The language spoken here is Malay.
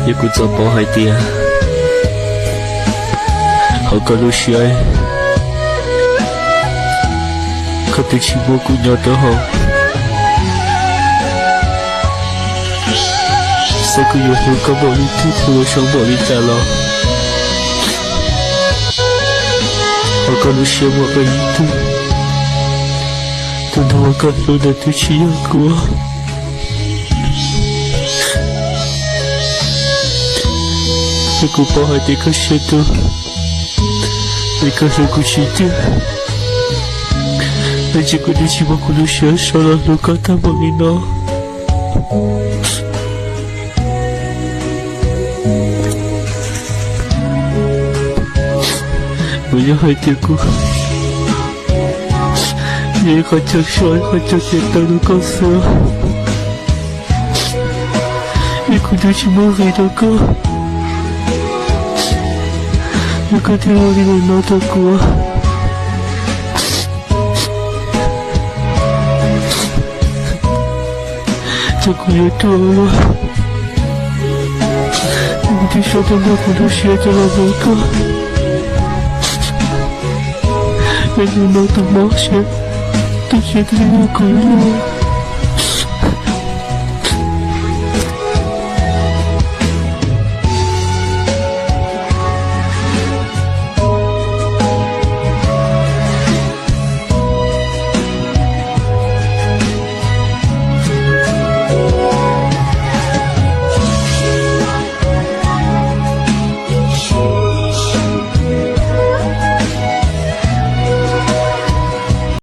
也不做包海店，好个路线，可对起我姑娘的好，3个月后刚把你丢出了上把你带了，好个路线我被你丢，等到我感受的对起阳光。Aku bawa dekat situ, dekat aku situ. Aja aku di jiwa aku lusia selalu kata mengenal. Banyak hati aku, dia kacau syai kacau cinta luka sah. Aku dah cuma hidup Aku tinggal di mana aku. Aku ya tahu. Mungkin suatu aku dosia dalam mereka. Yang memang termaksud, terjadi aku ini.